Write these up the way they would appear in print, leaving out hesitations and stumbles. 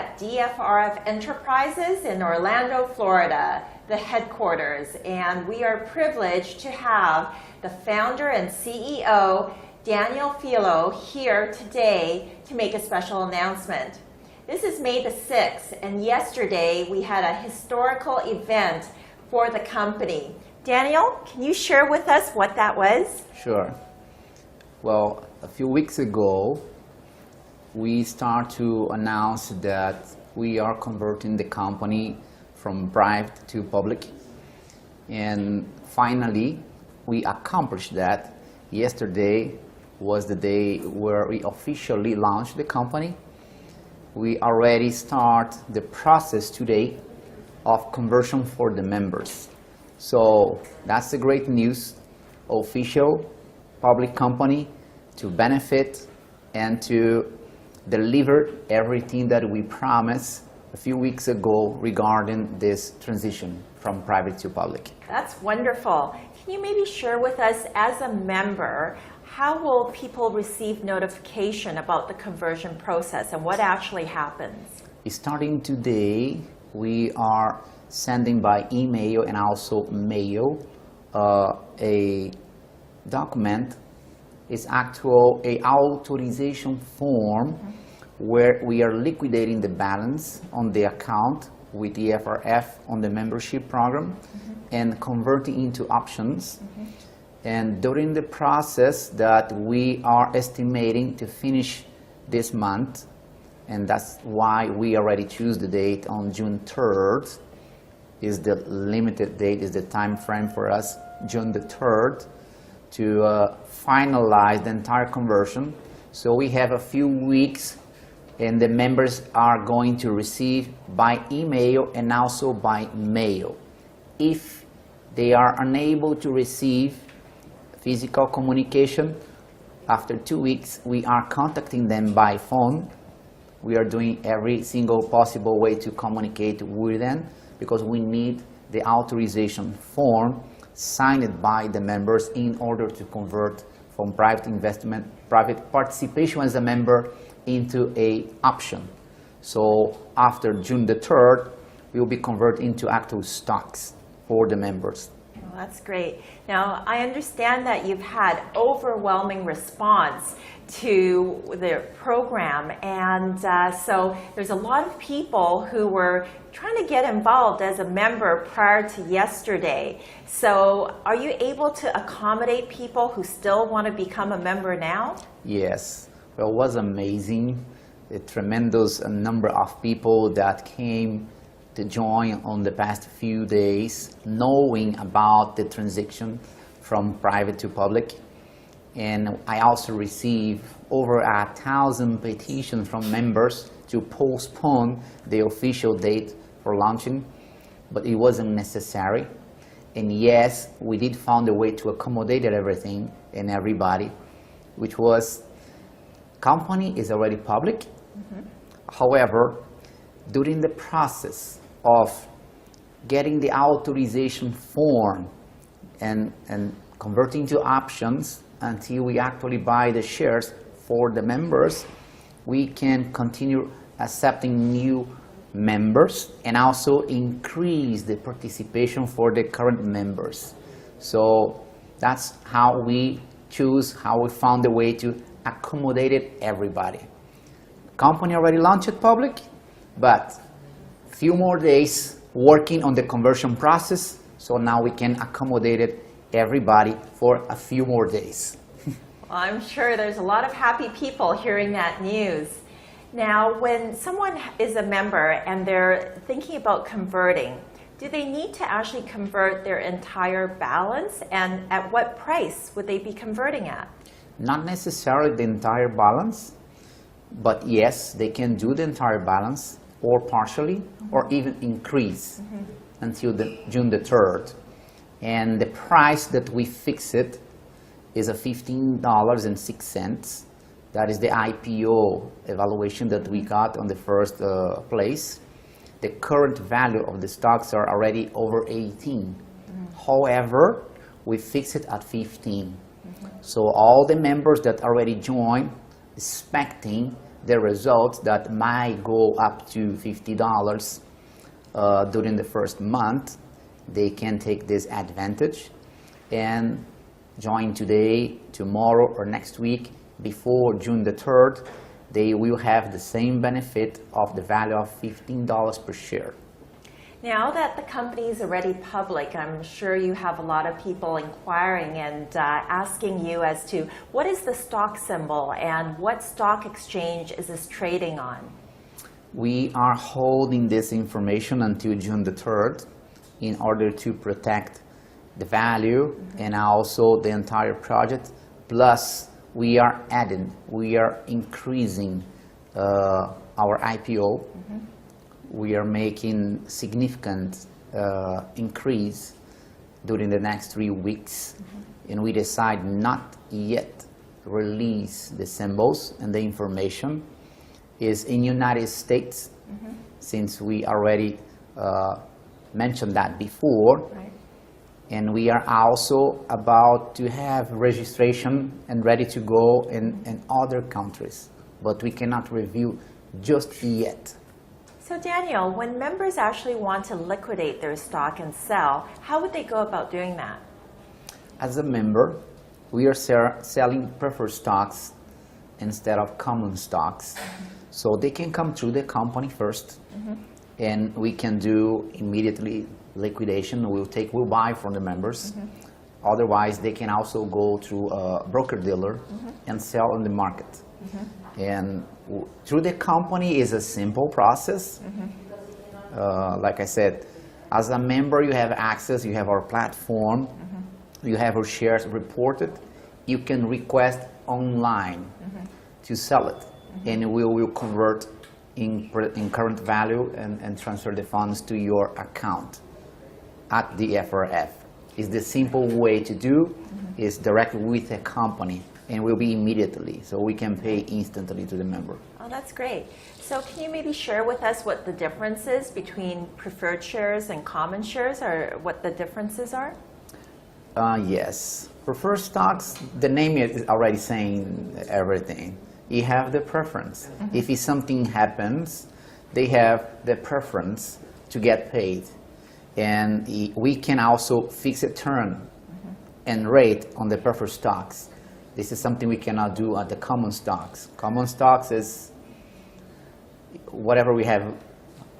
at DFRF Enterprises in Orlando, Florida, the headquarters, and we are privileged to have the founder and CEO, Daniel Filho, here today to make a special announcement. This is May the 6th, and yesterday we had a historical event for the company. Daniel, can you share with us what that was? Sure. Well, a few weeks ago, we start to announce that we are converting the company from private to public. And finally, we accomplished that. Yesterday was the day where we officially launched the company. We already start the process today of conversion for the members. So that's the great news. Official public company to benefit and to deliver everything that we promised a few weeks ago regarding this transition from private to public. That's wonderful. Can you maybe share with us, as a member, how will people receive notification about the conversion process and what actually happens? Starting today, we are sending by email and also mail a document. It's an authorization form where we are liquidating the balance on the account with DFRF on the membership program and converting into options. And during the process that we are estimating to finish this month, and that's why we already choose the date on June 3rd, is the limited date, is the time frame for us, June the 3rd, to finalize the entire conversion. So we have a few weeks, and the members are going to receive by email and also by mail. If they are unable to receive physical communication, after 2 weeks, we are contacting them by phone. We are doing every single possible way to communicate with them because we need the authorization form signed by the members in order to convert from private investment, private participation as a member into a option. So after June the 3rd, we will be converted into actual stocks for the members. Well, that's great. Now, I understand that you've had overwhelming response to the program, and so there's a lot of people who were trying to get involved as a member prior to yesterday. So are you able to accommodate people who still want to become a member now? Yes. Well, it was amazing. A tremendous number of people that came to join on the past few days, knowing about the transition from private to public. And I also received over 1,000 petitions from members to postpone the official date for launching, but it wasn't necessary. And yes, we did find a way to accommodate everything and everybody, which was, company is already public. However, during the process of getting the authorization form and converting to options until we actually buy the shares for the members, we can continue accepting new members and also increase the participation for the current members. So that's how we choose, how we found a way to accommodate everybody. Company already launched public, but few more days working on the conversion process, so now we can accommodate everybody for a few more days. Well, I'm sure there's a lot of happy people hearing that news. Now, when someone is a member and they're thinking about converting, do they need to actually convert their entire balance, and at what price would they be converting at? Not necessarily the entire balance, but yes, they can do the entire balance or partially, or even increase until June the 3rd. And the price that we fixed is $15.06. That is the IPO evaluation that we got on the first place. The current value of the stocks are already over 18. However, we fixed it at 15. So all the members that already joined, expecting the results that might go up to $50 during the first month, they can take this advantage and join today, tomorrow, or next week. Before June the 3rd, they will have the same benefit of the value of $15 per share. Now that the company is already public, I'm sure you have a lot of people inquiring and asking you as to what is the stock symbol and what stock exchange is this trading on? We are holding this information until June the 3rd in order to protect the value and also the entire project. Plus, we are increasing our IPO. We are making significant increase during the next 3 weeks, and we decide not yet release the symbols and the information is in United States, since we already mentioned that before. Right. And we are also about to have registration and ready to go in other countries, but we cannot review just yet. So Daniel, when members actually want to liquidate their stock and sell, how would they go about doing that? As a member, we are selling preferred stocks instead of common stocks. So they can come through the company first, and we can do immediately liquidation. We'll buy from the members. Otherwise, they can also go through a broker-dealer and sell on the market. And through the company is a simple process. Like I said, as a member, you have access, you have our platform, you have our shares reported. You can request online to sell it, and we will convert in current value and transfer the funds to your account at DFRF. It's the simple way to do is directly with the company, and will be immediately, so we can pay instantly to the member. Oh, that's great. So can you maybe share with us what the difference is between preferred shares and common shares, or what the differences are? Yes. Preferred stocks, the name is already saying everything. You have the preference. If something happens, they have the preference to get paid. And we can also fix a term and rate on the preferred stocks. This is something we cannot do at the common stocks. Common stocks is whatever we have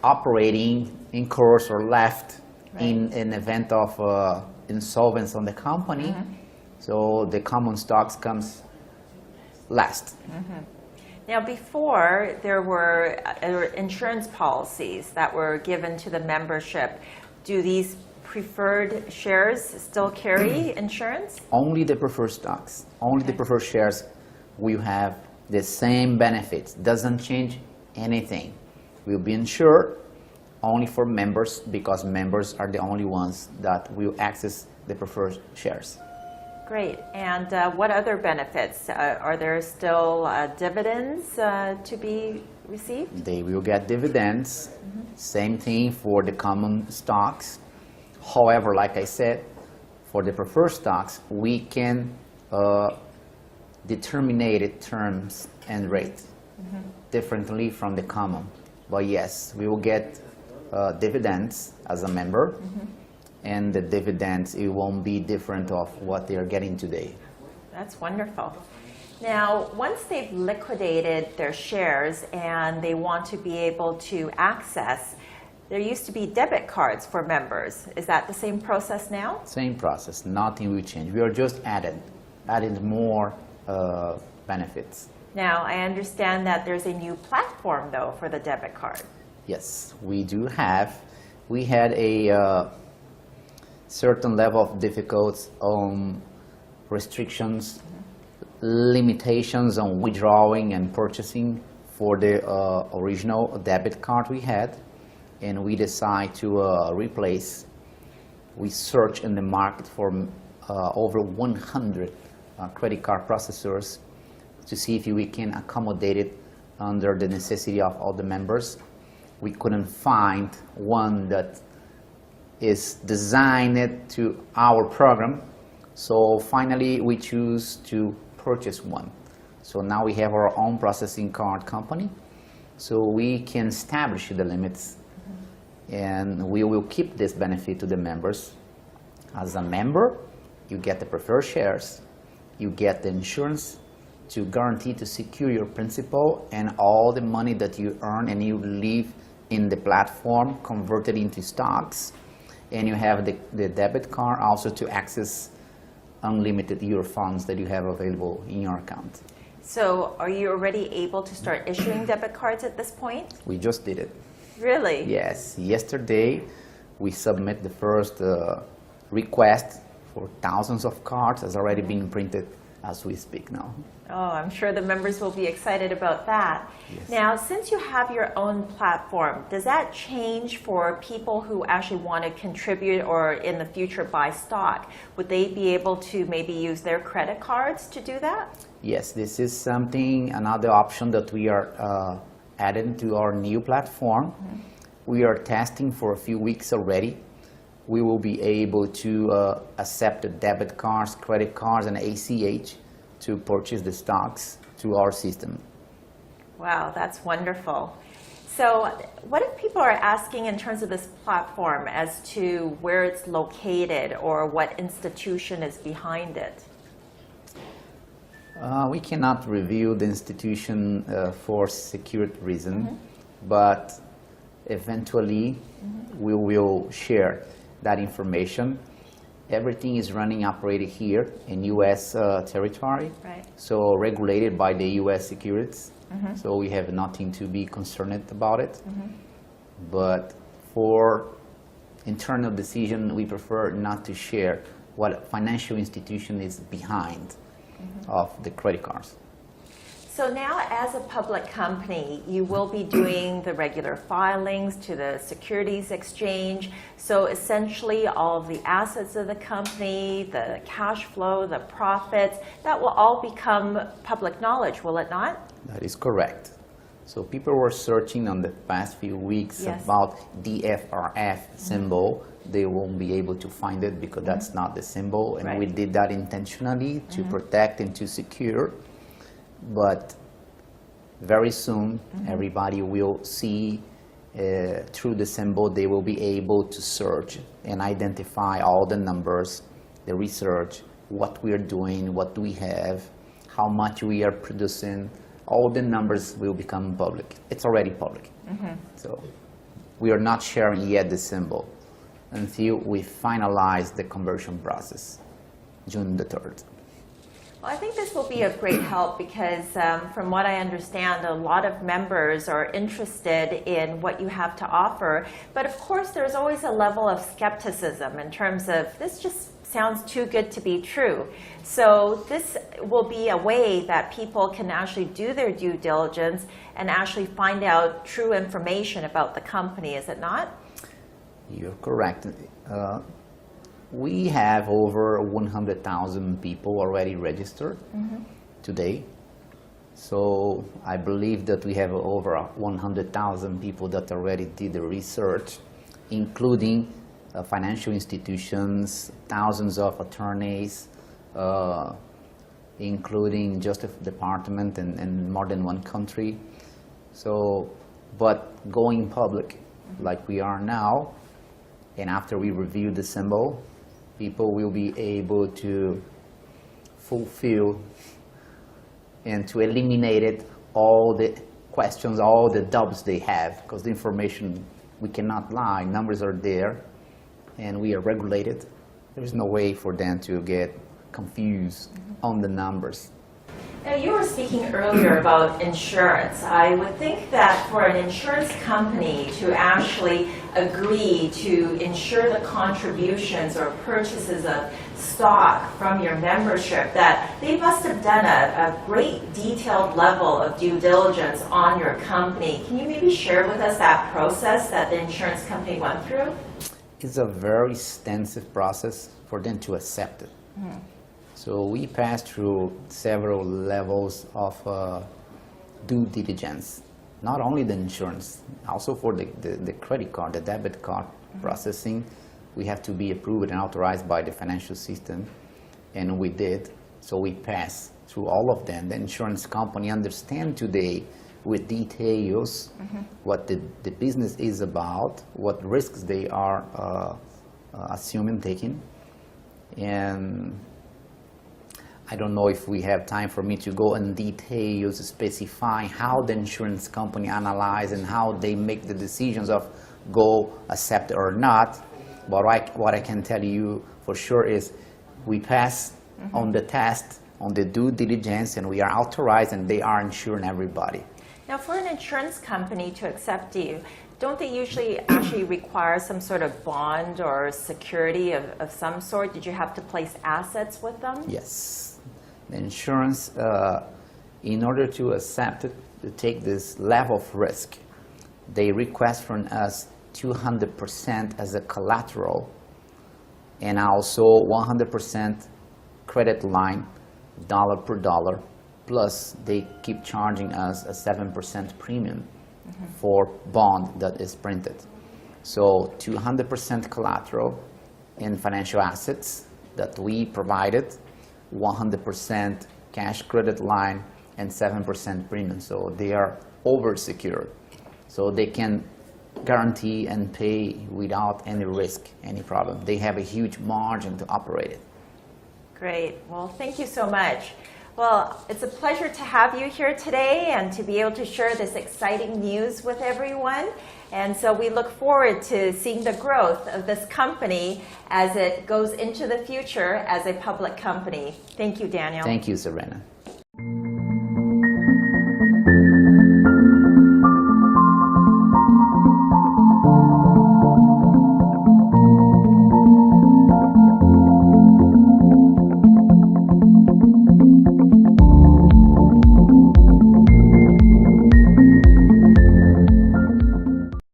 operating in course or left in an event of insolvency on the company. So the common stocks comes last. Now, before, there were insurance policies that were given to the membership. Do these preferred shares still carry insurance? Only the preferred stocks, only the preferred shares will have the same benefits. Doesn't change anything. Will be insured only for members, because members are the only ones that will access the preferred shares. Great. And what other benefits? Are there still dividends to be received? They will get dividends. Same thing for the common stocks. However, like I said, for the preferred stocks, we can determine terms and rate differently from the common. But yes, we will get dividends as a member. And the dividends, it won't be different of what they are getting today. That's wonderful. Now, once they've liquidated their shares and they want to be able to access, there used to be debit cards for members. Is that the same process now? Same process, nothing will change. We are just adding more benefits. Now, I understand that there's a new platform, though, for the debit card. Yes, we do have. We had a certain level of difficulties on restrictions, limitations on withdrawing and purchasing for the original debit card we had, and we decide to replace. We search in the market for over 100 credit card processors to see if we can accommodate it under the necessity of all the members. We couldn't find one that is designed to our program, so finally we choose to purchase one. So now we have our own processing card company, so we can establish the limits, and we will keep this benefit to the members. As a member, you get the preferred shares, you get the insurance to guarantee to secure your principal and all the money that you earn and you leave in the platform converted into stocks, and you have the debit card also to access unlimited your funds that you have available in your account. So are you already able to start issuing debit cards at this point? We just did it. Really? Yes, yesterday we submit the first request for thousands of cards. Has already been printed as we speak now. Oh, I'm sure the members will be excited about that. Yes. Now, since you have your own platform, does that change for people who actually want to contribute or in the future buy stock? Would they be able to maybe use their credit cards to do that? Yes, this is something, another option that we are adding to our new platform. We are testing for a few weeks already. We will be able to accept the debit cards, credit cards, and ACH to purchase the stocks through our system. Wow, that's wonderful. So what if people are asking in terms of this platform as to where it's located or what institution is behind it? We cannot reveal the institution for security reason, but eventually we will share that information. Everything is running operated here in U.S. territory, Right. so regulated by the U.S. securities. So we have nothing to be concerned about it. But for internal decision, we prefer not to share what financial institution is behind of the credit cards. So now as a public company, you will be doing the regular filings to the Securities Exchange. So essentially all of the assets of the company, the cash flow, the profits, that will all become public knowledge, will it not? That is correct. So people were searching on the past few weeks Yes. about DFRF symbol. They won't be able to find it because that's not the symbol. And we Right. did that intentionally to protect and to secure. But very soon, everybody will see through the symbol, they will be able to search and identify all the numbers, the research, what we are doing, what we have, how much we are producing. All the numbers will become public. It's already public. So we are not sharing yet the symbol until we finalize the conversion process, June the 3rd. Well, I think this will be of great help because from what I understand, a lot of members are interested in what you have to offer. But of course, there's always a level of skepticism in terms of this just sounds too good to be true. So this will be a way that people can actually do their due diligence and actually find out true information about the company, is it not? You're correct. We have over 100,000 people already registered today. So I believe that we have over 100,000 people that already did the research, including financial institutions, thousands of attorneys, including Justice Department in more than one country. So, but going public like we are now, and after we review the symbol, people will be able to fulfill and to eliminate it, all the questions, all the doubts they have, because the information, we cannot lie, numbers are there, and we are regulated. There's no way for them to get confused on the numbers. Now, you were speaking earlier about insurance. I would think that for an insurance company to actually agree to insure the contributions or purchases of stock from your membership, that they must have done a great detailed level of due diligence on your company. Can you maybe share with us that process that the insurance company went through? It's a very extensive process for them to accept it. So we passed through several levels of due diligence, not only the insurance, also for the credit card, the debit card processing. We have to be approved and authorized by the financial system, and we did. So we pass through all of them. The insurance company understand today with details what the business is about, what risks they are assuming, taking. And I don't know if we have time for me to go in details specifying how the insurance company analyze and how they make the decisions of go accept or not. But what I can tell you for sure is we pass on the test, on the due diligence, and we are authorized and they are insuring everybody. Now, for an insurance company to accept you, don't they usually actually require some sort of bond or security of some sort? Did you have to place assets with them? Yes. The insurance, in order to accept it, to take this level of risk, they request from us 200% as a collateral and also 100% credit line, dollar per dollar, plus they keep charging us a 7% premium for bond that is printed. So 200% collateral in financial assets that we provided, 100% cash credit line, and 7% premium. So they are over-secured. So they can guarantee and pay without any risk, any problem. They have a huge margin to operate it. Great. Well, thank you so much. Well, it's a pleasure to have you here today and to be able to share this exciting news with everyone. And so we look forward to seeing the growth of this company as it goes into the future as a public company. Thank you, Daniel. Thank you, Serena.